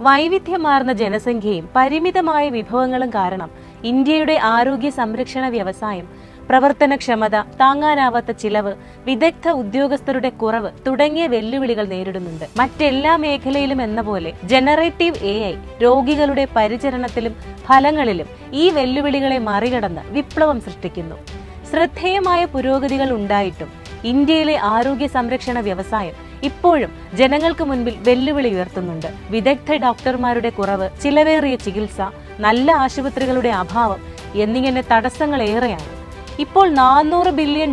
വൈവിധ്യമാർന്ന ജനസംഖ്യയും പരിമിതമായ വിഭവങ്ങളും കാരണം ഇന്ത്യയുടെ ആരോഗ്യ സംരക്ഷണ വ്യവസായം പ്രവർത്തനക്ഷമത, താങ്ങാനാവാത്ത ചിലവ്, വിദഗ്ധ ഉദ്യോഗസ്ഥരുടെ കുറവ് തുടങ്ങിയ വെല്ലുവിളികൾ നേരിടുന്നുണ്ട്. മറ്റെല്ലാ മേഖലയിലും എന്ന പോലെ ജനറേറ്റീവ് AI രോഗികളുടെ പരിചരണത്തിലും ഫലങ്ങളിലും ഈ വെല്ലുവിളികളെ മറികടന്ന് വിപ്ലവം സൃഷ്ടിക്കുന്നു. ശ്രദ്ധേയമായ പുരോഗതികൾ ഉണ്ടായിട്ടും ഇന്ത്യയിലെ ആരോഗ്യ സംരക്ഷണ വ്യവസായം ഇപ്പോഴും ജനങ്ങൾക്ക് മുൻപിൽ വെല്ലുവിളി ഉയർത്തുന്നുണ്ട്. വിദഗ്ധ ഡോക്ടർമാരുടെ കുറവ്, ചിലവേറിയ ചികിത്സ, നല്ല ആശുപത്രികളുടെ അഭാവം എന്നിങ്ങനെ തടസ്സങ്ങൾ ഏറെയാണ്. ഇപ്പോൾ $400 ബില്യൺ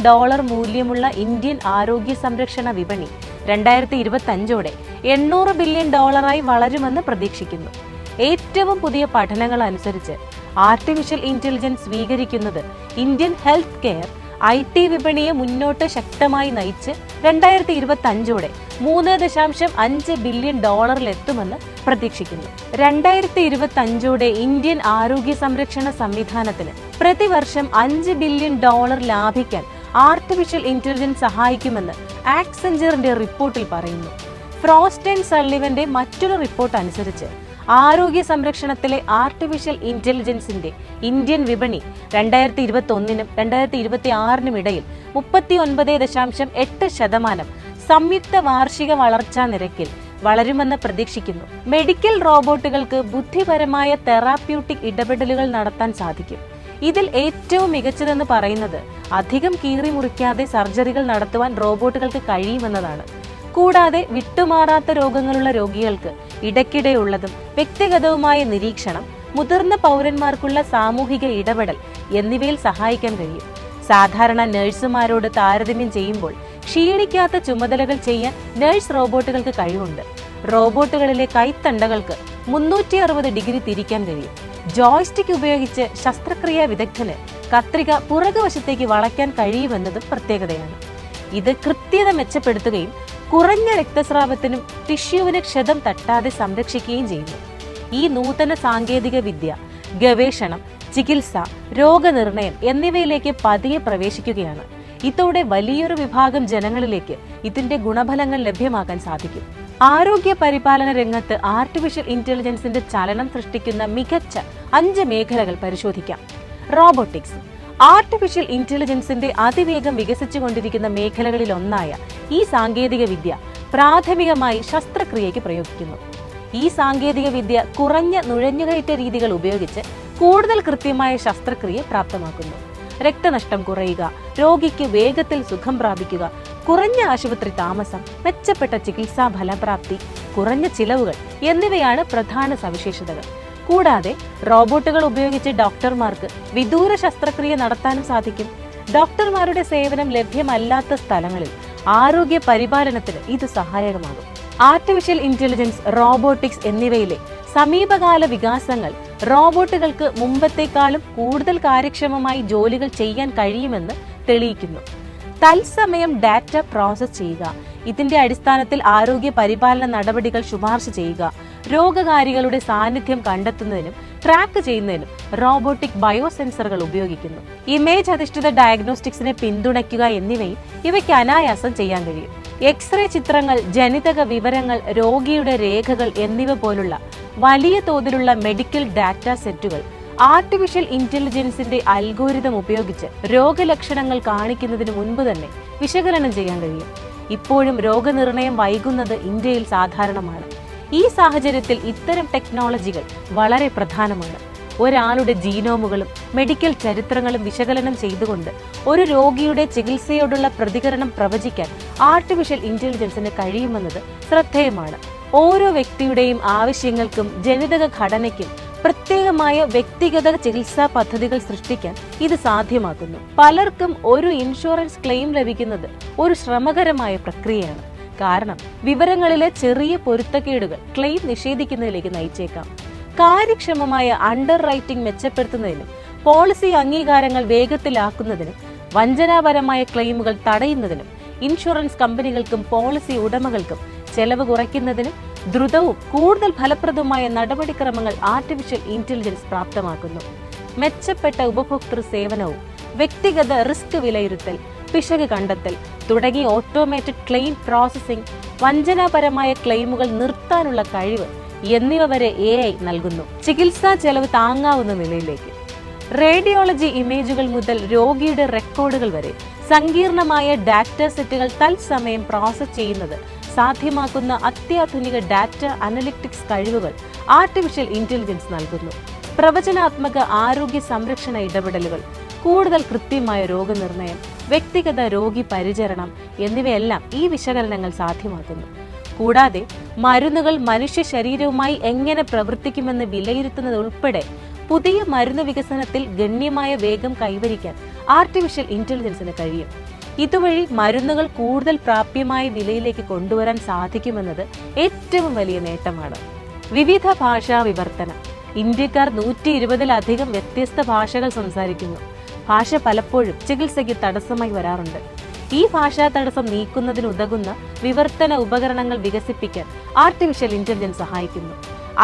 മൂല്യമുള്ള ഇന്ത്യൻ ആരോഗ്യ സംരക്ഷണ വിപണി 2025ഓടെ $800 ബില്യൺ വളരുമെന്ന് പ്രതീക്ഷിക്കുന്നു. ഏറ്റവും പുതിയ പഠനങ്ങൾ അനുസരിച്ച് ആർട്ടിഫിഷ്യൽ ഇന്റലിജൻസ് സ്വീകരിക്കുന്നത് ഇന്ത്യൻ ഹെൽത്ത് കെയർ IT വിപണിയെ മുന്നോട്ട് ശക്തമായി നയിച്ച് 2025ഓടെ $3.5 ബില്യൺ എത്തുമെന്ന് പ്രതീക്ഷിക്കുന്നു. 2025ഓടെ ഇന്ത്യൻ ആരോഗ്യ സംരക്ഷണ സംവിധാനത്തിന് പ്രതിവർഷം $5 ബില്യൺ ലാഭിക്കാൻ ആർട്ടിഫിഷ്യൽ ഇന്റലിജൻസ് സഹായിക്കുമെന്ന് ആക്സെഞ്ചറിന്റെ റിപ്പോർട്ടിൽ പറയുന്നു. ഫ്രോസ്റ്റ് ആൻഡ് സള്ളിവന്റെ മറ്റൊരു റിപ്പോർട്ട് അനുസരിച്ച് ആരോഗ്യ സംരക്ഷണത്തിലെ ആർട്ടിഫിഷ്യൽ ഇന്റലിജൻസിന്റെ ഇന്ത്യൻ വിപണി 2021നും 2026നും ഇടയിൽ 39.8% സംയുക്ത വാർഷിക വളർച്ചാ നിരക്കിൽ വളരുമെന്ന് പ്രതീക്ഷിക്കുന്നു. മെഡിക്കൽ റോബോട്ടുകൾക്ക് ബുദ്ധിപരമായ തെറാപ്യൂട്ടിക് ഇടപെടലുകൾ നടത്താൻ സാധിക്കും. ഇതിൽ ഏറ്റവും മികച്ചതെന്ന് പറയുന്നത് അധികം കീറി മുറിക്കാതെ സർജറികൾ നടത്തുവാൻ റോബോട്ടുകൾക്ക് കഴിയുമെന്നതാണ്. കൂടാതെ വിട്ടുമാറാത്ത രോഗങ്ങളുള്ള രോഗികൾക്ക് ഇടയ്ക്കിടെയുള്ളതും വ്യക്തിഗതവുമായ നിരീക്ഷണം, മുതിർന്ന പൗരന്മാർക്കുള്ള സാമൂഹിക ഇടപെടൽ എന്നിവയിൽ സഹായിക്കാൻ കഴിയും. സാധാരണ നഴ്സുമാരോട് താരതമ്യം ചെയ്യുമ്പോൾ ക്ഷീണിക്കാത്ത ചുമതലകൾ ചെയ്യാൻ നഴ്സ് റോബോട്ടുകൾക്ക് കഴിവുണ്ട്. റോബോട്ടുകളിലെ കൈത്തണ്ടകൾക്ക് 360 ഡിഗ്രി തിരിക്കാൻ കഴിയും. ജോയ്സ്റ്റിക് ഉപയോഗിച്ച് ശസ്ത്രക്രിയാ വിദഗ്ധന് കത്രിക പുറകുവശത്തേക്ക് വളയ്ക്കാൻ കഴിയുമെന്നതും പ്രത്യേകതയാണ്. ഇത് കൃത്യത മെച്ചപ്പെടുത്തുകയും കുറഞ്ഞ രക്തസ്രാവത്തിനും ടിഷ്യൂവിന് ക്ഷതം തട്ടാതെ സംരക്ഷിക്കുകയും ചെയ്യുന്നു. ഈ നൂതന സാങ്കേതിക വിദ്യ ഗവേഷണം, ചികിത്സ, രോഗനിർണയം എന്നിവയിലേക്ക് പതിയെ പ്രവേശിക്കുകയാണ്. ഇതോടെ വലിയൊരു വിഭാഗം ജനങ്ങളിലേക്ക് ഇതിന്റെ ഗുണഫലങ്ങൾ ലഭ്യമാക്കാൻ സാധിക്കും. ആരോഗ്യ പരിപാലന രംഗത്ത് ആർട്ടിഫിഷ്യൽ ഇന്റലിജൻസിന്റെ ചലനം സൃഷ്ടിക്കുന്ന മികച്ച 5 മേഖലകൾ പരിശോധിക്കാം. റോബോട്ടിക്സ്. ആർട്ടിഫിഷ്യൽ ഇന്റലിജൻസിന്റെ അതിവേഗം വികസിച്ചുകൊണ്ടിരിക്കുന്ന മേഖലകളിൽ ഒന്നായ ഈ സാങ്കേതിക വിദ്യ പ്രാഥമികമായി ശസ്ത്രക്രിയയ്ക്ക് പ്രയോഗിക്കുന്നു. ഈ സാങ്കേതിക വിദ്യ കുറഞ്ഞ നുഴഞ്ഞുകയറ്റ രീതികൾ ഉപയോഗിച്ച് കൂടുതൽ കൃത്യമായ ശസ്ത്രക്രിയ പ്രാപ്തമാക്കുന്നു. രക്തനഷ്ടം കുറയുക, രോഗിക്ക് വേഗത്തിൽ സുഖം പ്രാപിക്കുക, കുറഞ്ഞ ആശുപത്രി താമസം, മെച്ചപ്പെട്ട ചികിത്സാ ഫലപ്രാപ്തി, കുറഞ്ഞ ചിലവുകൾ എന്നിവയാണ് പ്രധാന സവിശേഷതകൾ. കൂടാതെ റോബോട്ടുകൾ ഉപയോഗിച്ച് ഡോക്ടർമാർക്ക് വിദൂര ശസ്ത്രക്രിയ നടത്താനും സാധിക്കും. ഡോക്ടർമാരുടെ സേവനം ലഭ്യമല്ലാത്ത സ്ഥലങ്ങളിൽ ആരോഗ്യ പരിപാലനത്തിന് ഇത് സഹായകമാകും. ആർട്ടിഫിഷ്യൽ ഇന്റലിജൻസ്, റോബോട്ടിക്സ് എന്നിവയിലെ സമീപകാല വികാസങ്ങൾ റോബോട്ടുകൾക്ക് മുമ്പത്തേക്കാളും കൂടുതൽ കാര്യക്ഷമമായി ജോലികൾ ചെയ്യാൻ കഴിയുമെന്ന് തെളിയിക്കുന്നു. തത്സമയം ഡാറ്റ പ്രോസസ് ചെയ്യുക, ഇതിന്റെ അടിസ്ഥാനത്തിൽ ആരോഗ്യ പരിപാലന നടപടികൾ ശുപാർശ ചെയ്യുക, രോഗകാരികളുടെ സാന്നിധ്യം കണ്ടെത്തുന്നതിനും ട്രാക്ക് ചെയ്യുന്നതിനും റോബോട്ടിക് ബയോസെൻസറുകൾ ഉപയോഗിക്കുന്നു. ഇമേജ് അധിഷ്ഠിത ഡയഗ്നോസ്റ്റിക്സിനെ പിന്തുണയ്ക്കുക എന്നിവയും ഇവയ്ക്ക് അനായാസം ചെയ്യാൻ കഴിയും. എക്സ്റേ ചിത്രങ്ങൾ, ജനിതക വിവരങ്ങൾ, രോഗിയുടെ രേഖകൾ എന്നിവ പോലുള്ള വലിയ തോതിലുള്ള മെഡിക്കൽ ഡാറ്റ സെറ്റുകൾ ആർട്ടിഫിഷ്യൽ ഇന്റലിജൻസിന്റെ അൽഗോരിതം ഉപയോഗിച്ച് രോഗലക്ഷണങ്ങൾ കാണിക്കുന്നതിന് മുൻപ് തന്നെ വിശകലനം ചെയ്യാൻ കഴിയും. ഇപ്പോഴും രോഗനിർണയം വൈകുന്നത് ഇന്ത്യയിൽ സാധാരണമാണ്. ഈ സാഹചര്യത്തിൽ ഇത്തരം ടെക്നോളജികൾ വളരെ പ്രധാനമാണ്. ഒരാളുടെ ജീനോമുകളും മെഡിക്കൽ ചരിത്രങ്ങളും വിശകലനം ചെയ്തുകൊണ്ട് ഒരു രോഗിയുടെ ചികിത്സയോടുള്ള പ്രതികരണം പ്രവചിക്കാൻ ആർട്ടിഫിഷ്യൽ ഇന്റലിജൻസിന് കഴിയുമെന്നത് ശ്രദ്ധേയമാണ്. ഓരോ വ്യക്തിയുടെയും ആവശ്യങ്ങൾക്കും ജനിതക ഘടനയ്ക്കും പ്രത്യേകമായ വ്യക്തിഗത ചികിത്സാ പദ്ധതികൾ സൃഷ്ടിക്കാൻ ഇത് സാധ്യമാക്കുന്നു. പലർക്കും ഒരു ഇൻഷുറൻസ് ക്ലെയിം ലഭിക്കുന്നത് ഒരു ശ്രമകരമായ പ്രക്രിയയാണ്. കാരണം വിവരങ്ങളിലെ ചെറിയ പൊരുത്തക്കേടുകൾ ക്ലെയിം നിഷേധിക്കുന്നതിലേക്ക് നയിച്ചേക്കാം. കാര്യക്ഷമമായ അണ്ടർ റൈറ്റിംഗ് മെച്ചപ്പെടുത്തുന്നതിനും പോളിസി അംഗീകാരങ്ങൾ വേഗത്തിലാക്കുന്നതിനും വഞ്ചനാപരമായ ക്ലെയിമുകൾ തടയുന്നതിനും ഇൻഷുറൻസ് കമ്പനികൾക്കും പോളിസി ഉടമകൾക്കും ചെലവ് കുറയ്ക്കുന്നതിനും ദ്രുതവും കൂടുതൽ ഫലപ്രദവുമായ നടപടിക്രമങ്ങൾ ആർട്ടിഫിഷ്യൽ ഇന്റലിജൻസ് പ്രാപ്തമാക്കുന്നു. മെച്ചപ്പെട്ട ഉപഭോക്തൃ സേവനവും വ്യക്തിഗത റിസ്ക് വിലയിരുത്തൽ, പിശക് കണ്ടെത്തൽ തുടങ്ങിയ ഓട്ടോമേറ്റഡ് ക്ലെയിം പ്രോസസ്സിംഗ്, വഞ്ചനാപരമായ ക്ലെയിമുകൾ നിർത്താനുള്ള കഴിവ് എന്നിവ വരെ AI നൽകുന്നു. ചികിത്സാ ചെലവ് താങ്ങാവുന്ന നിലയിലേക്ക്. റേഡിയോളജി ഇമേജുകൾ മുതൽ രോഗിയുടെ റെക്കോർഡുകൾ വരെ സങ്കീർണമായ ഡാറ്റ സെറ്റുകൾ തത്സമയം പ്രോസസ് ചെയ്യുന്നത് സാധ്യമാക്കുന്ന അത്യാധുനിക ഡാറ്റ അനലിറ്റിക്സ് കഴിവുകൾ ആർട്ടിഫിഷ്യൽ ഇന്റലിജൻസ് നൽകുന്നു. പ്രവചനാത്മക ആരോഗ്യ സംരക്ഷണ ഇടപെടലുകൾ, കൂടുതൽ കൃത്യമായ രോഗനിർണയം, വ്യക്തിഗത രോഗി പരിചരണം എന്നിവയെല്ലാം ഈ വിശകലനങ്ങൾ സാധ്യമാക്കുന്നു. കൂടാതെ മരുന്നുകൾ മനുഷ്യ ശരീരവുമായി എങ്ങനെ പ്രവർത്തിക്കുമെന്ന് വിലയിരുത്തുന്നത് ഉൾപ്പെടെ പുതിയ മരുന്ന് വികസനത്തിൽ ഗണ്യമായ വേഗം കൈവരിക്കാൻ ആർട്ടിഫിഷ്യൽ ഇന്റലിജൻസിന് കഴിയും. ഇതുവഴി മരുന്നുകൾ കൂടുതൽ പ്രാപ്യമായ വിലയിലേക്ക് കൊണ്ടുവരാൻ സാധിക്കുമെന്നത് ഏറ്റവും വലിയ നേട്ടമാണ്. വിവിധ ഭാഷാ വിവർത്തനം. ഇന്ത്യക്കാർ 120-ലധികം വ്യത്യസ്ത ഭാഷകൾ സംസാരിക്കുന്നു. ഭാഷ പലപ്പോഴും ചികിത്സയ്ക്ക് തടസ്സമായി വരാറുണ്ട്. ഈ ഭാഷാ തടസ്സം നീക്കുന്നതിനുതകുന്ന വിവർത്തന ഉപകരണങ്ങൾ വികസിപ്പിക്കാൻ ആർട്ടിഫിഷ്യൽ ഇന്റലിജൻസ് സഹായിക്കുന്നു.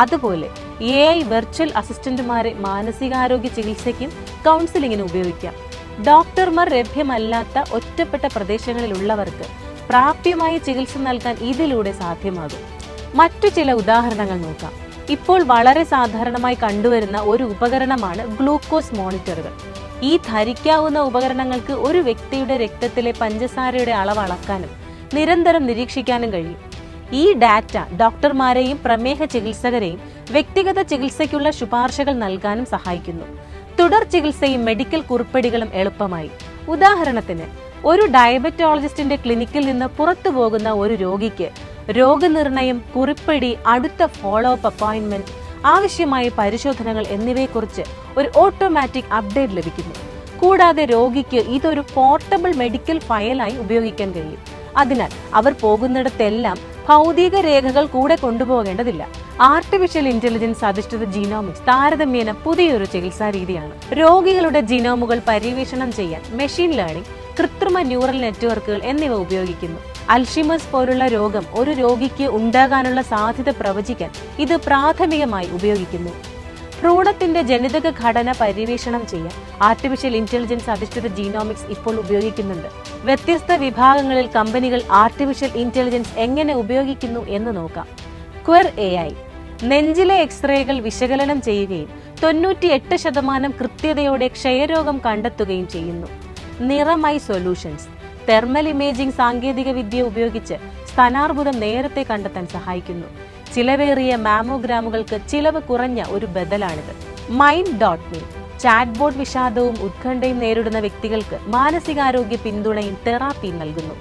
അതുപോലെ AI വെർച്വൽ അസിസ്റ്റന്റുമാരെ മാനസികാരോഗ്യ ചികിത്സയ്ക്കും കൗൺസിലിങ്ങിനും ഉപയോഗിക്കാം. ഡോക്ടർമാർ ലഭ്യമല്ലാത്ത ഒറ്റപ്പെട്ട പ്രദേശങ്ങളിലുള്ളവർക്ക് പ്രാപ്യമായ ചികിത്സ നൽകാൻ ഇതിലൂടെ സാധ്യമാകും. മറ്റു ചില ഉദാഹരണങ്ങൾ നോക്കാം. ഇപ്പോൾ വളരെ സാധാരണമായി കണ്ടുവരുന്ന ഒരു ഉപകരണമാണ് ഗ്ലൂക്കോസ് മോണിറ്ററുകൾ. ഈ ധരിക്കാവുന്ന ഉപകരണങ്ങൾക്ക് ഒരു വ്യക്തിയുടെ രക്തത്തിലെ പഞ്ചസാരയുടെ അളവ് അളക്കാനും നിരന്തരം നിരീക്ഷിക്കാനും കഴിയും. ഈ ഡാറ്റ ഡോക്ടർമാരെയും പ്രമേഹ ചികിത്സകരെയും വ്യക്തിഗത ചികിത്സയ്ക്കുള്ള ശുപാർശകൾ നൽകാനും സഹായിക്കുന്നു. തുടർ ചികിത്സയും മെഡിക്കൽ കുറിപ്പടികളും എളുപ്പമായി. ഉദാഹരണത്തിന്, ഒരു ഡയബറ്റോളജിസ്റ്റിന്റെ ക്ലിനിക്കിൽ നിന്ന് പുറത്തു പോകുന്ന ഒരു രോഗിക്ക് രോഗനിർണയം, കുറിപ്പടി, അടുത്ത ഫോളോ അപ്പ് അപ്പോയിന്റ്മെന്റ്, ആവശ്യമായ പരിശോധനകൾ എന്നിവയെക്കുറിച്ച് ഒരു ഓട്ടോമാറ്റിക് അപ്ഡേറ്റ് ലഭിക്കുന്നു. കൂടാതെ രോഗിക്ക് ഇതൊരു പോർട്ടബിൾ മെഡിക്കൽ ഫയലായി ഉപയോഗിക്കാൻ കഴിയും. അതിനാൽ അവർ പോകുന്നിടത്തെല്ലാം ഭൗതിക രേഖകൾ കൂടെ കൊണ്ടുപോകേണ്ടതില്ല. ആർട്ടിഫിഷ്യൽ ഇന്റലിജൻസ് അധിഷ്ഠിത ജീനോമിക്സ് താരതമ്യേന പുതിയൊരു ചികിത്സാ രീതിയാണ്. രോഗികളുടെ ജീനോമുകൾ പര്യവേഷണം ചെയ്യാൻ മെഷീൻ ലേണിംഗ്, കൃത്രിമ ന്യൂറൽ നെറ്റ്വർക്കുകൾ എന്നിവ ഉപയോഗിക്കുന്നു. അൽഷിമേഴ്സ് പോലുള്ള രോഗം ഒരു രോഗിക്ക് ഉണ്ടാകാനുള്ള സാധ്യത പ്രവചിക്കാൻ ഇത് പ്രാഥമികമായി ഉപയോഗിക്കുന്നു. ഭ്രൂണത്തിന്റെ ജനിതക ഘടന പര്യവേഷണം ചെയ്യാൻ ആർട്ടിഫിഷ്യൽ ഇന്റലിജൻസ് അധിഷ്ഠിത ജീനോമിക്സ് ഇപ്പോൾ ഉപയോഗിക്കുന്നുണ്ട്. വ്യത്യസ്ത വിഭാഗങ്ങളിൽ കമ്പനികൾ ആർട്ടിഫിഷ്യൽ ഇന്റലിജൻസ് എങ്ങനെ ഉപയോഗിക്കുന്നു എന്ന് നോക്കാം. ക്വർ AI നെഞ്ചിലെ എക്സ്റേകൾ വിശകലനം ചെയ്യുകയും 98% കൃത്യതയോടെ ക്ഷയരോഗം കണ്ടെത്തുകയും ചെയ്യുന്നു. നിറമൈ സൊല്യൂഷൻസ് തെർമൽ ഇമേജിംഗ് സാങ്കേതിക വിദ്യ ഉപയോഗിച്ച് സ്തനാർബുദം നേരത്തെ കണ്ടെത്താൻ സഹായിക്കുന്നു. ചിലവേറിയ മാമോഗ്രാമുകൾക്ക് ചിലവ് കുറഞ്ഞ ഒരു ബദലാണിത്. Mind.me ചാറ്റ്ബോട്ട് വിഷാദവും ഉത്കണ്ഠയും നേരിടുന്ന വ്യക്തികൾക്ക് മാനസികാരോഗ്യ പിന്തുണയും തെറാപ്പിയും നൽകുന്നു.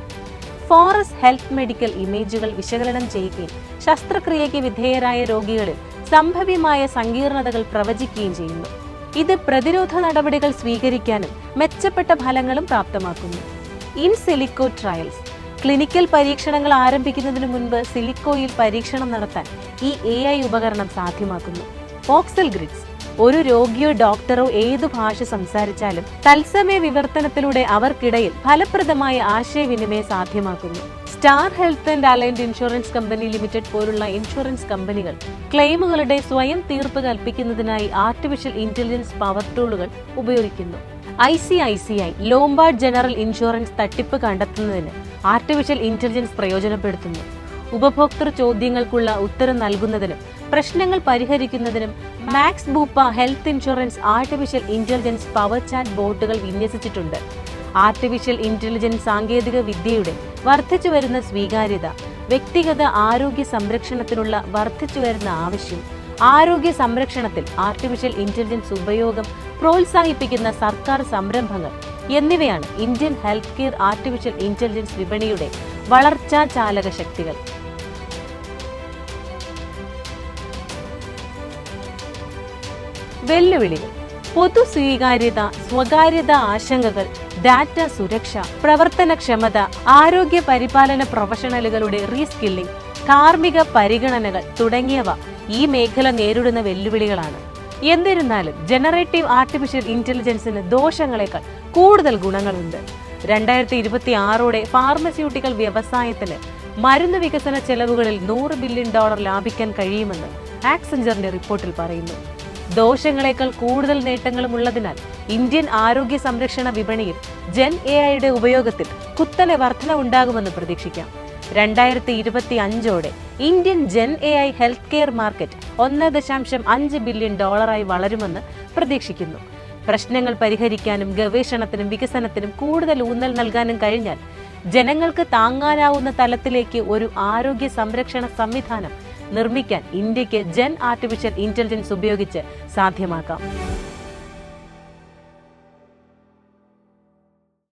ഫോറസ് ഹെൽത്ത് മെഡിക്കൽ ഇമേജുകൾ വിശകലനം ചെയ്യുകയും ശസ്ത്രക്രിയയ്ക്ക് വിധേയരായ രോഗികളിൽ സംഭവ്യമായ സങ്കീർണതകൾ പ്രവചിക്കുകയും ചെയ്യുന്നു. ഇത് പ്രതിരോധ നടപടികൾ സ്വീകരിക്കാനും മെച്ചപ്പെട്ട ഫലങ്ങളും പ്രാപ്തമാക്കുന്നു. ഇൻ സിലിക്കോ ട്രയൽസ് ക്ലിനിക്കൽ പരീക്ഷണങ്ങൾ ആരംഭിക്കുന്നതിന് മുൻപ് സിലിക്കോയിൽ പരീക്ഷണം നടത്താൻ ഈ AI ഉപകരണം സാധ്യമാക്കുന്നു. വോക്സൽ ഗ്രിഡ്സ് ഒരു രോഗിയോ ഡോക്ടറോ ഏതു ഭാഷ സംസാരിച്ചാലും തത്സമയ വിവർത്തനത്തിലൂടെ അവർക്കിടയിൽ ഫലപ്രദമായ ആശയവിനിമയം സാധ്യമാക്കുന്നു. Star health and aligned insurance company limited പോലുള്ള ഇൻഷുറൻസ് കമ്പനികൾ ക്ലെയിമുകളുടെ സ്വയം തീർപ്പ് കൽപ്പിക്കുന്നതിനായി ആർട്ടിഫിഷ്യൽ ഇന്റലിജൻസ് പവർ ടൂളുകൾ ഉപയോഗിക്കുന്നു. ICICI ലോംബാർഡ് ജനറൽ ഇൻഷുറൻസ് തട്ടിപ്പ് കണ്ടെത്തുന്നതിന് ആർട്ടിഫിഷ്യൽ ഇന്റലിജൻസ് പ്രയോജനപ്പെടുത്തുന്നു. ഉപഭോക്തൃ ചോദ്യങ്ങൾക്കുള്ള ഉത്തരം നൽകുന്നതിനും പ്രശ്നങ്ങൾ പരിഹരിക്കുന്നതിനും Max Bupa health insurance artificial intelligence power chat ബോട്ടുകൾ വിന്യസിച്ചിട്ടുണ്ട്. ആർട്ടിഫിഷ്യൽ ഇന്റലിജൻസ് സാങ്കേതിക വിദ്യയുടെ വർദ്ധിച്ചുവരുന്ന സ്വീകാര്യത, വ്യക്തിഗത ആരോഗ്യ സംരക്ഷണത്തിനുള്ള വർദ്ധിച്ചുവരുന്ന ആവശ്യം, ആരോഗ്യ സംരക്ഷണത്തിൽ ആർട്ടിഫിഷ്യൽ ഇന്റലിജൻസ് ഉപയോഗം പ്രോത്സാഹിപ്പിക്കുന്ന സർക്കാർ സംരംഭങ്ങൾ എന്നിവയാണ് Indian health care artificial intelligence വിപണിയുടെ വളർച്ചാ ചാലക ശക്തികൾ. വെല്ലുവിളികൾ: പൊതു സ്വീകാര്യത, സ്വകാര്യത ആശങ്കകൾ, ഡാറ്റ സുരക്ഷ, പ്രവർത്തനക്ഷമത, ആരോഗ്യ പരിപാലന പ്രൊഫഷണലുകളുടെ റീസ്കില്ലിംഗ്, കാർമ്മിക പരിഗണനകൾ തുടങ്ങിയവ ഈ മേഖല നേരിടുന്ന വെല്ലുവിളികളാണ്. എന്നിരുന്നാലും ജനറേറ്റീവ് ആർട്ടിഫിഷ്യൽ ഇന്റലിജൻസിന് ദോഷങ്ങളെക്കാൾ കൂടുതൽ ഗുണങ്ങളുണ്ട്. 2026 ഫാർമസ്യൂട്ടിക്കൽ വ്യവസായത്തിന് മരുന്ന് വികസന ചെലവുകളിൽ $100 ബില്യൺ ലാഭിക്കാൻ കഴിയുമെന്ന് ആക്സെഞ്ചറിന്റെ റിപ്പോർട്ടിൽ പറയുന്നു. ദോഷങ്ങളെക്കാൾ കൂടുതൽ നേട്ടങ്ങളും ഉള്ളതിനാൽ ഇന്ത്യൻ ആരോഗ്യ സംരക്ഷണ വിപണിയിൽ ജെൻ AI ഉപയോഗത്തിൽ കുത്തനെ വർധന ഉണ്ടാകുമെന്ന് പ്രതീക്ഷിക്കാം. 2025ഓടെ Indian gen AI health care market $1.5 billion വളരുമെന്ന് പ്രതീക്ഷിക്കുന്നു. പ്രശ്നങ്ങൾ പരിഹരിക്കാനും ഗവേഷണത്തിനും വികസനത്തിനും കൂടുതൽ ഊന്നൽ നൽകാനും കഴിഞ്ഞാൽ ജനങ്ങൾക്ക് താങ്ങാനാവുന്ന തലത്തിലേക്ക് ഒരു ആരോഗ്യ സംരക്ഷണ സംവിധാനം നിർമ്മിക്കാൻ ഇന്ത്യക്ക് ജെൻ ആർട്ടിഫിഷ്യൽ ഇന്റലിജൻസ് ഉപയോഗിച്ച് സാധ്യമാക്കാം.